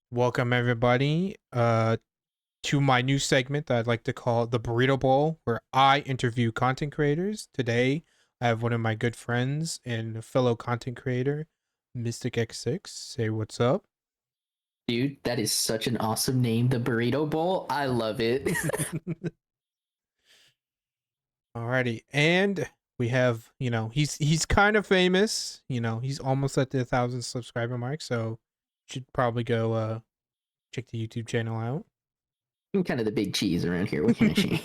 Welcome everybody to my new segment that I'd like to call the Burrito Bowl, where I interview content creators. Today, I have one of my good friends and fellow content creator, Mystic X6. Say what's up. Dude, that is such an awesome name. The Burrito Bowl. I love it. Alrighty, and we have he's kind of famous. He's almost at the 1,000 subscriber mark, so should probably go check the YouTube channel out. I'm kind of the big cheese around here. What can I say?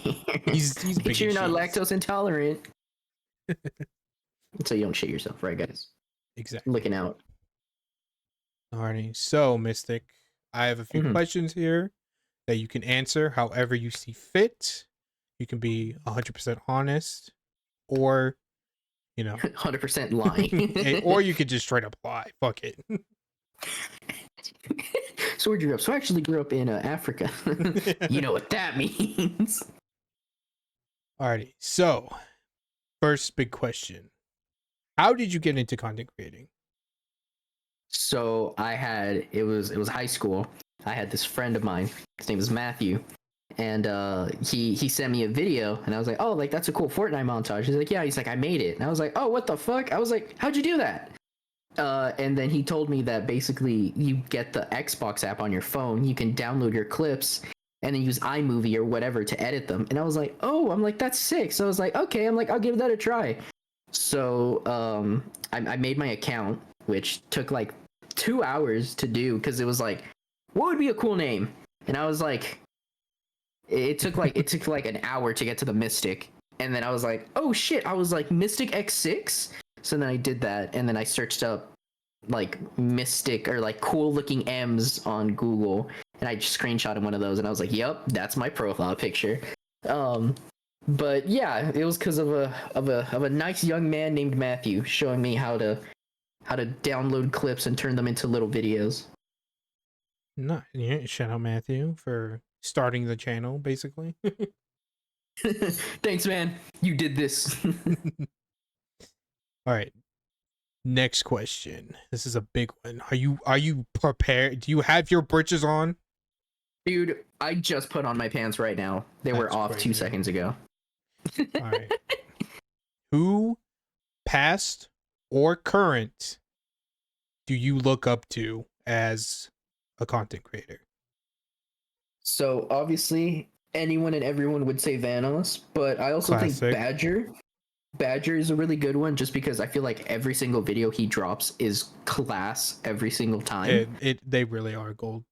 He's Make big sure you're not cheese. lactose intolerant. So you don't shit yourself, right, guys? Exactly. Looking out. Alrighty, so Mystic, I have a few questions here that you can answer however you see fit. You can be 100% honest, or 100% lying. or you could just straight up lie. Fuck it. So where'd you grow up? So I actually grew up in Africa. You know what that means. Alrighty, so first big question: how did you get into content creating? So it was high school. I had this friend of mine. His name was Matthew. And he sent me a video, and I was like, oh, like that's a cool Fortnite montage. He's like, yeah. He's like, I made it. And I was like, oh, what the fuck? I was like, how'd you do that? And then he told me that basically you get the Xbox app on your phone, you can download your clips, and then use iMovie or whatever to edit them. And I was like, oh, I'm like, that's sick. So I was like, okay, I'm like, I'll give that a try. So I made my account, which took like 2 hours to do because it was like, what would be a cool name? And I was like, it took like an hour to get to the Mystic, and then I was like, oh shit, I was like Mystic X6. So then I did that, and then I searched up like Mystic or like cool looking M's on Google, and I just screenshotted one of those, and I was like, yep, that's my profile picture. But yeah, it was because of a nice young man named Matthew showing me how to download clips and turn them into little videos. No, yeah, shout out Matthew for starting the channel, basically. Thanks, man. You did this. All right. Next question. This is a big one. Are you prepared? Do you have your britches on? Dude, I just put on my pants right now. They were off crazy. 2 seconds ago. All right. Who, past or current, do you look up to as a content creator? So obviously anyone and everyone would say Vanoss, but I also think Badger is a really good one just because I feel like every single video he drops is class every single time. They really are gold.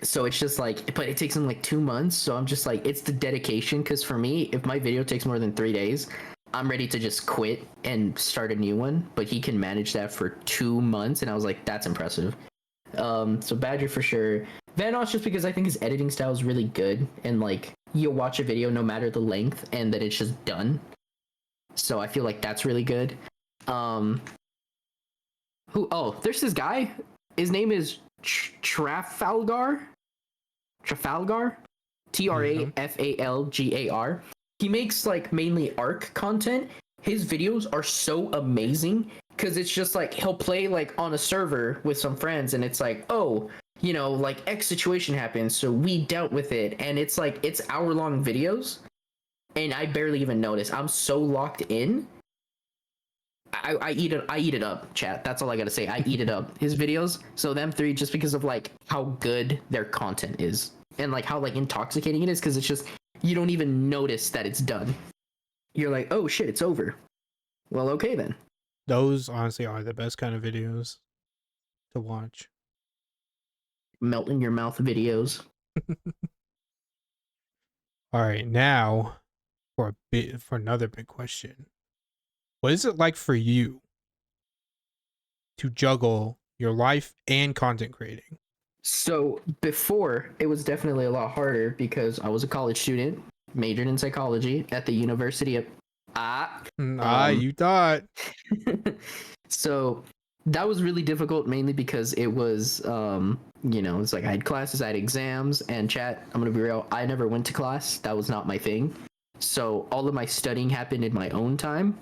So it's just like, but it takes him like 2 months. So I'm just like, it's the dedication. Because for me, if my video takes more than 3 days, I'm ready to just quit and start a new one. But he can manage that for 2 months, and I was like, that's impressive. So Badger for sure. Vanoss just because I think his editing style is really good, and like you'll watch a video no matter the length, and then it's just done. So I feel like that's really good. There's this guy. His name is Trafalgar. Trafalgar. He makes like mainly ARC content. His videos are so amazing because it's just like he'll play like on a server with some friends, and it's like, oh, like X situation happens, so we dealt with it, and it's like it's hour-long videos, and I barely even notice. I'm so locked in. I eat it up, chat. That's all I gotta say. I eat it up. His videos. So them three, just because of like how good their content is, and like how like intoxicating it is, because it's just you don't even notice that it's done. You're like, oh shit, it's over. Well, okay then. Those honestly are the best kind of videos to watch. Melt in your mouth videos. All right, now for another big question. What is it like for you to juggle your life and content creating? So before, it was definitely a lot harder because I was a college student, majored in psychology at the University of you thought. So that was really difficult, mainly because it was it's like I had classes, I had exams, and chat, I'm gonna be real, I never went to class. That was not my thing. So all of my studying happened in my own time.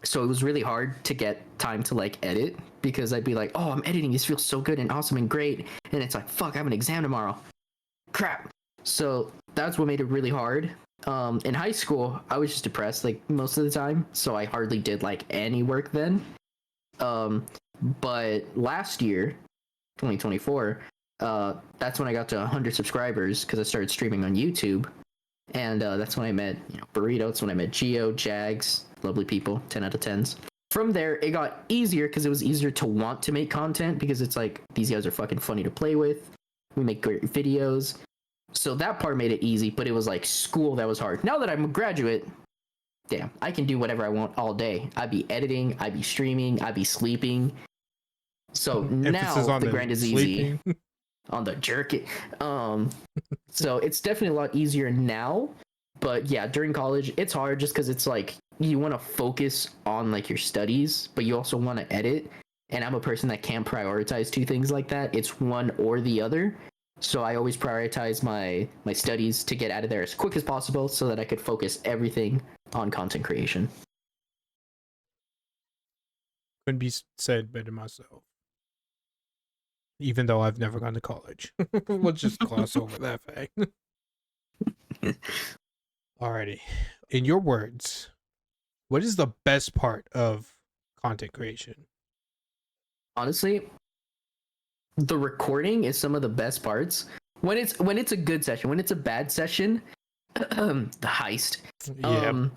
So it was really hard to get time to like edit because I'd be like, oh, I'm editing. This feels so good and awesome and great. And it's like, fuck, I have an exam tomorrow. Crap. So that's what made it really hard. In high school, I was just depressed like most of the time. So I hardly did like any work then. But last year, 2024, that's when I got to 100 subscribers because I started streaming on YouTube. And that's when I met Burrito. That's when I met Geo, Jags, lovely people, 10 out of 10s. From there, it got easier because it was easier to want to make content because it's like, these guys are fucking funny to play with. We make great videos. So that part made it easy, but it was like school that was hard. Now that I'm a graduate, damn, I can do whatever I want all day. I'd be editing, I'd be streaming, I'd be sleeping. So now the grind is easy. On the jerk it. So it's definitely a lot easier now. But yeah, during college, it's hard just because it's like you want to focus on like your studies, but you also want to edit. And I'm a person that can't prioritize two things like that. It's one or the other. So I always prioritize my studies to get out of there as quick as possible so that I could focus everything on content creation. Couldn't be said better myself. Even though I've never gone to college. We'll just gloss over that fact. Alrighty. In your words, what is the best part of content creation? Honestly, the recording is some of the best parts. When it's a good session, when it's a bad session, the heist. Yeah.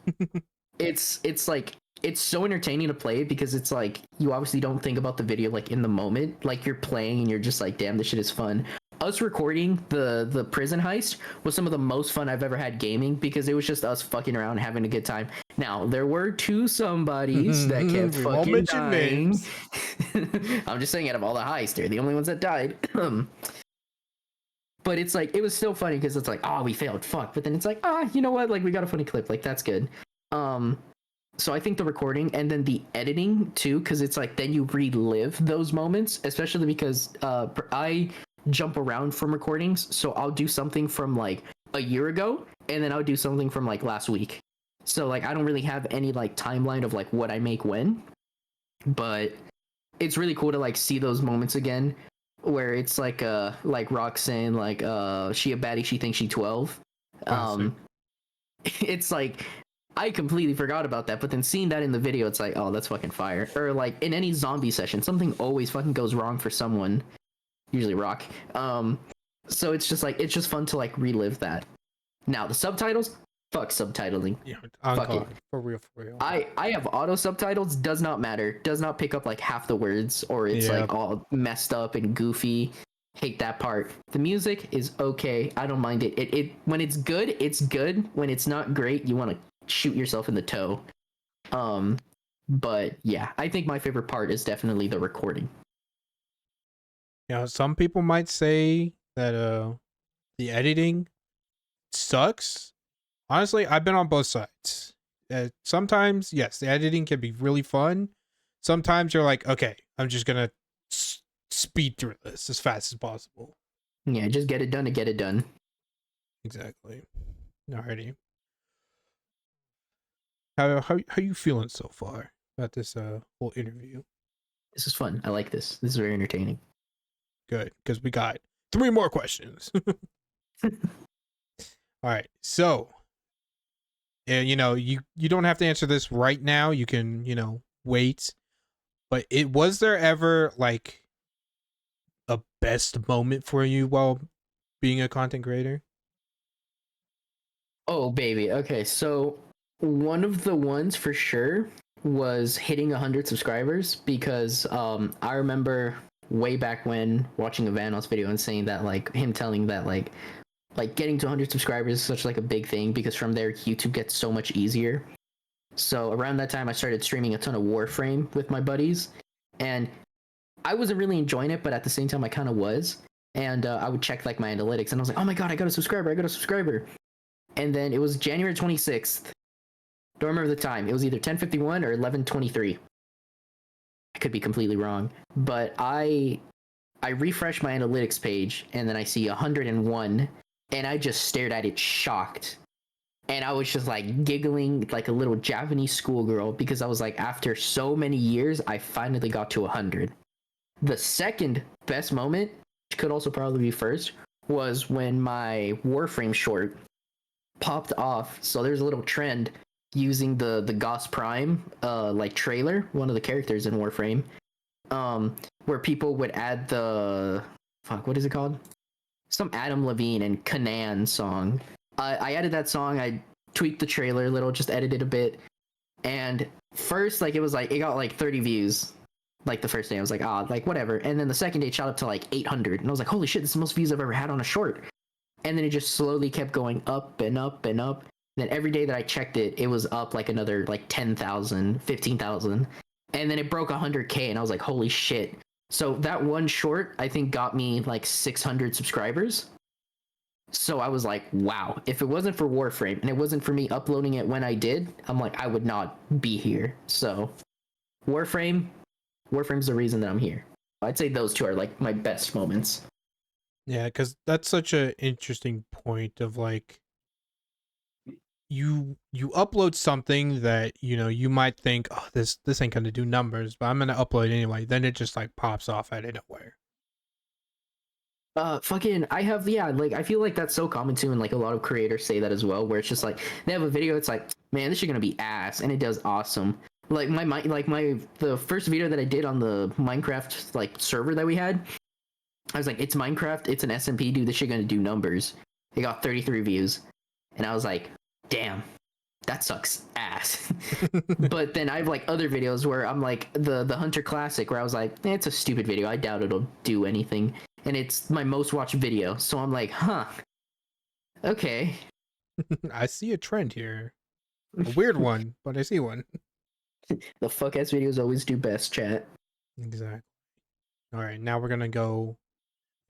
It's like it's so entertaining to play because it's like you obviously don't think about the video like in the moment, like you're playing and you're just like, damn, this shit is fun. Us recording the prison heist was some of the most fun I've ever had gaming because it was just us fucking around having a good time. Now there were two somebodies that kept fucking dying. I'm just saying, out of all the heists, they're the only ones that died. But it's like it was still funny because it's like, oh, we failed, fuck. But then it's like, you know what? Like we got a funny clip, like that's good. So I think the recording and then the editing too, because it's like then you relive those moments, especially because I jump around from recordings. So I'll do something from like a year ago and then I'll do something from like last week. So like I don't really have any like timeline of like what I make when, but it's really cool to like see those moments again where it's like Roxanne, like she a baddie, she thinks she 12. It's like I completely forgot about that, but then seeing that in the video, it's like, oh, that's fucking fire. Or like in any zombie session, something always fucking goes wrong for someone, usually Rock. So it's just like, it's just fun to like relive that. Now the subtitles, fuck subtitling. Yeah, fuck it. For real. I have auto subtitles, does not matter, does not pick up like half the words, or it's like all messed up and goofy. Hate that part. The music is okay. I don't mind it. It when it's good, it's good. When it's not great, you want to shoot yourself in the toe. But yeah, I think my favorite part is definitely the recording. Yeah, some people might say that the editing sucks. Honestly, I've been on both sides. Sometimes, yes, the editing can be really fun. Sometimes you're like, okay, I'm just gonna speed through this as fast as possible. Yeah, just get it done to get it done. Exactly. Alrighty. How you feeling so far about this whole interview? This is fun. I like this. This is very entertaining. Good, because we got 3 more questions. All right. So, and you don't have to answer this right now. You can, wait. But was there ever like a best moment for you while being a content creator? Oh, baby. Okay, so one of the ones for sure was hitting 100 subscribers because I remember way back when watching a Vanos video and saying that like him telling that like getting to 100 subscribers is such like a big thing because from there YouTube gets so much easier. So around that time I started streaming a ton of Warframe with my buddies and I wasn't really enjoying it, but at the same time I kind of was. And I would check like my analytics and I was like, oh my god, I got a subscriber. And then it was January 26th. Don't remember the time. It was either 10:51 or 11:23. I could be completely wrong, but I refreshed my analytics page and then I see 101 and I just stared at it shocked. and I was just like giggling like a little Japanese schoolgirl because I was like, after so many years, I finally got to 100. The second best moment, which could also probably be first, was when my Warframe short popped off. So there's a little trend using the Gauss Prime like trailer, one of the characters in Warframe, where people would add the what is it called? Some Adam Levine and Kanan song. I added that song. I tweaked the trailer a little, just edited a bit. And first, like, it got like 30 views. Like the first day, I was like, like whatever. And then the second day, it shot up to like 800, and I was like, holy shit, this is the most views I've ever had on a short. And then it just slowly kept going up and up and up. And then every day that I checked it, it was up like another like 10,000, 15,000. And then it broke 100K, and I was like, holy shit. So that one short, I think, got me like 600 subscribers. So I was like, wow, if it wasn't for Warframe and it wasn't for me uploading it when I did, I'm like, I would not be here. So Warframe's the reason that I'm here. I'd say those two are like my best moments. Yeah, because that's such an interesting point of like, you upload something that you might think, oh, this ain't gonna do numbers, but I'm gonna upload anyway. Then it just like pops off out of nowhere. Fucking, I have, yeah, like, I feel like that's so common too, and like a lot of creators say that as well, where it's just like they have a video, it's like, man, this is gonna be ass, and it does awesome. Like the first video that I did on the Minecraft like server that we had, I was like, it's Minecraft, it's an SMP, dude, this shit gonna do numbers. It got 33 views, and I was like, damn, that sucks ass. But then I have like other videos where I'm like the Hunter Classic, where I was like, it's a stupid video, I doubt it'll do anything, and it's my most watched video, so I'm like, huh, okay. I see a trend here, a weird one, but I see one. The fuck ass videos always do best, chat. Exactly. All right, now we're gonna go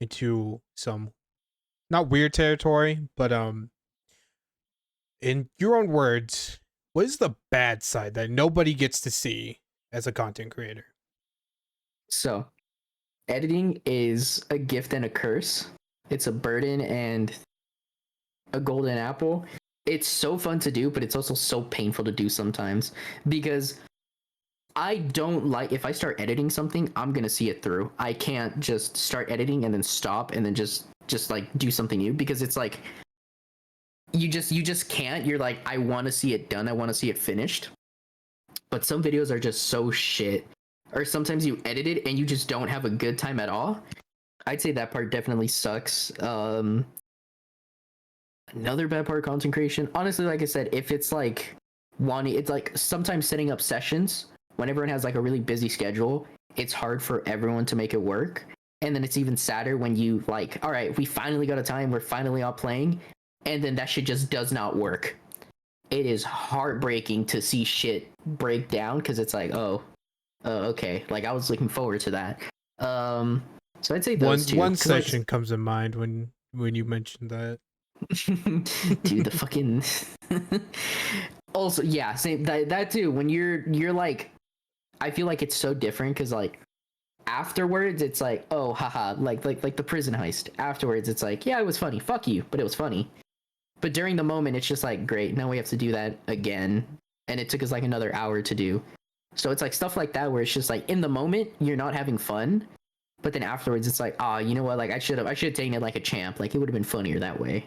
into some not weird territory, but in your own words, what is the bad side that nobody gets to see as a content creator? So editing is a gift and a curse. It's a burden and a golden apple. It's so fun to do, but it's also so painful to do sometimes, because I don't like, if I start editing something, I'm gonna see it through. I can't just start editing and then stop and then just like do something new, because it's like you just can't. You're like, I want to see it done, I want to see it finished, but some videos are just so shit, or sometimes you edit it and you just don't have a good time at all. I'd say that part definitely sucks. Another bad part of content creation, honestly, like I said, if it's like it's like sometimes setting up sessions when everyone has like a really busy schedule, it's hard for everyone to make it work. And then it's even sadder when you like, all right, we finally got a time, we're finally all playing, and then that shit just does not work. It is heartbreaking to see shit break down, because it's like, okay, like I was looking forward to that. So I'd say those two. One session comes in mind when you mentioned that. Dude, the fucking also, yeah, same that too. When you're like, I feel like it's so different, because like afterwards it's like, oh haha, like the prison heist. Afterwards it's like, yeah, it was funny, fuck you, but it was funny. But during the moment it's just like, great, now we have to do that again, and it took us like another hour to do. So it's like stuff like that where it's just like, in the moment you're not having fun, but then afterwards it's like, you know what, like I should have taken it like a champ, like it would have been funnier that way.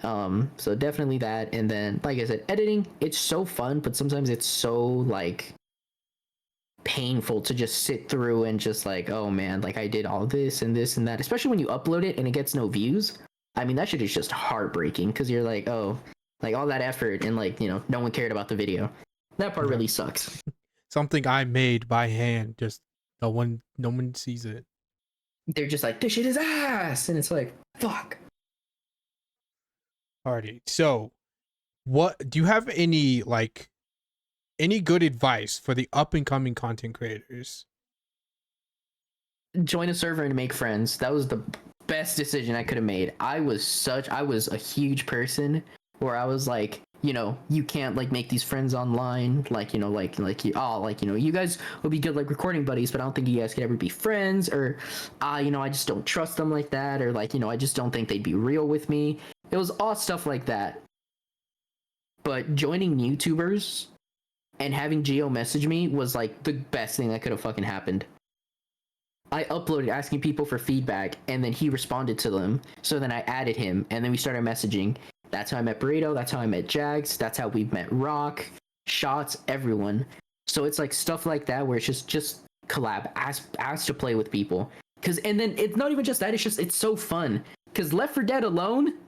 So definitely that. And then, like I said, editing, it's so fun, but sometimes it's so like painful to just sit through and just like, oh man, like I did all this and this and that, especially when you upload it and it gets no views. I mean, that shit is just heartbreaking, because you're like, oh, like all that effort and like, no one cared about the video. That part really sucks. Something I made by hand, just no one sees it. They're just like, this shit is ass, and it's like, fuck. Alrighty, so what do you have any good advice for the up and coming content creators? Join a server and make friends. That was the best decision I could have made. I was a huge person where I was like, you can't like make these friends online, like you guys would be good like recording buddies, but I don't think you guys could ever be friends, or I just don't trust them like that, or like I just don't think they'd be real with me. It was all stuff like that. but joining YouTubers and having Geo message me was like the best thing that could have fucking happened. I uploaded asking people for feedback, and then he responded to them. So then I added him, and then we started messaging. That's how I met Burrito. That's how I met Jags. That's how we met Rock, Shots, everyone. So it's like stuff like that where it's just collab, ask to play with people. And then it's not even just that. It's so fun. Because Left 4 Dead alone,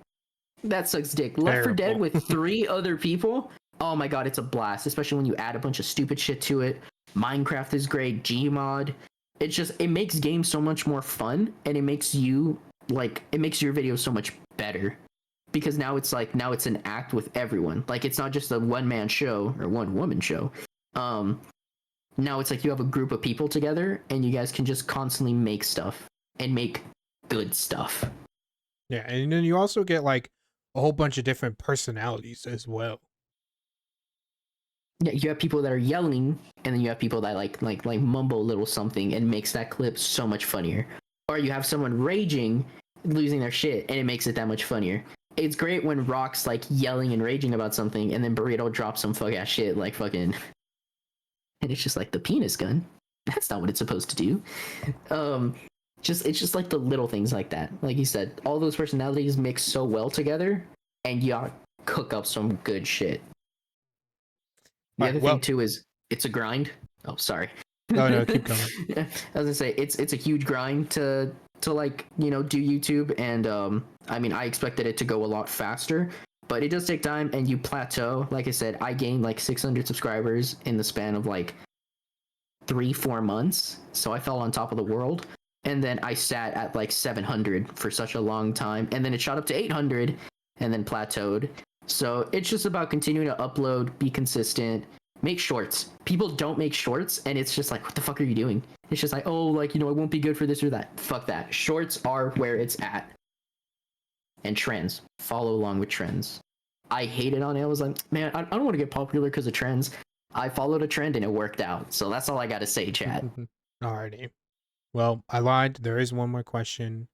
that sucks dick. Left 4 Dead with 3 other people. Oh my god, it's a blast. Especially when you add a bunch of stupid shit to it. Minecraft is great. Gmod. It makes games so much more fun, and it makes your videos so much better, because now it's an act with everyone. Like, it's not just a one-man show or one-woman show. Now it's like you have a group of people together, and you guys can just constantly make stuff and make good stuff. Yeah, and then you also get like a whole bunch of different personalities as well. Yeah, you have people that are yelling, and then you have people that like mumble a little something and makes that clip so much funnier. Or you have someone raging, losing their shit, and it makes it that much funnier. It's great when Rock's like yelling and raging about something, and then Burrito drops some fuck ass shit like fucking, and it's just like the penis gun. That's not what it's supposed to do. It's just like the little things like that. Like you said, all those personalities mix so well together, and y'all cook up some good shit. The other thing too is it's a grind. Oh, sorry. No, keep going. I was gonna say it's a huge grind to like, you know, do YouTube, and I mean, I expected it to go a lot faster, but it does take time, and you plateau. Like I said, I gained like 600 subscribers in the span of like 3-4 months, so I fell on top of the world, and then I sat at like 700 for such a long time, and then it shot up to 800, and then plateaued. So it's just about continuing to upload, be consistent, make shorts. People don't make shorts, and it's just like, what the fuck are you doing? It's just like, oh, like, you know, it won't be good for this or that. Fuck that. Shorts are where it's at. And trends. Follow along with trends. I hate it on it. I was like, man, I don't want to get popular because of trends. I followed a trend and it worked out. So that's all I got to say, chat. Alrighty. Well, I lied. There is one more question.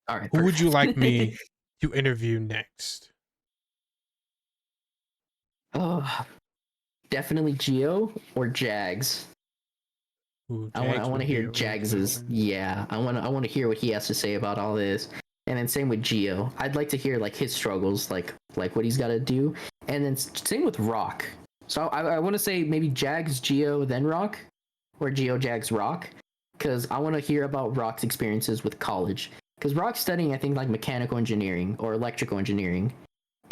All right. Who would you like me to interview next? Oh, definitely Geo or Jags. Ooh, I want to hear Jags's. Yeah, I want to hear what he has to say about all this. And then same with Geo. I'd like to hear like his struggles, like what he's got to do. And then same with Rock. So I want to say maybe Jags, Geo, then Rock, or Geo, Jags, Rock, because I want to hear about Rock's experiences with college. Because Rock's studying, I think, like mechanical engineering or electrical engineering.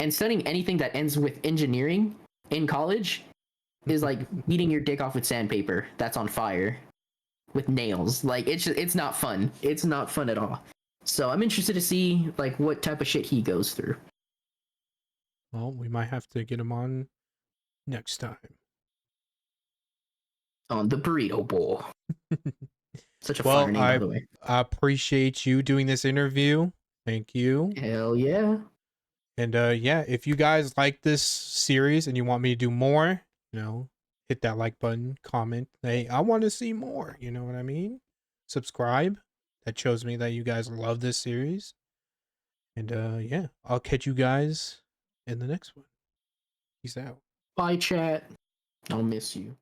And studying anything that ends with engineering in college is like beating your dick off with sandpaper that's on fire with nails. Like, it's not fun. It's not fun at all. So I'm interested to see like what type of shit he goes through. Well, we might have to get him on next time. On the Burrio Bowl. Such a fire name, by the way. I appreciate you doing this interview. Thank you. Hell yeah. And yeah, if you guys like this series and you want me to do more, you know, hit that like button, comment. Hey, I want to see more. You know what I mean? Subscribe. That shows me that you guys love this series. And yeah, I'll catch you guys in the next one. Peace out. Bye, chat. I'll miss you.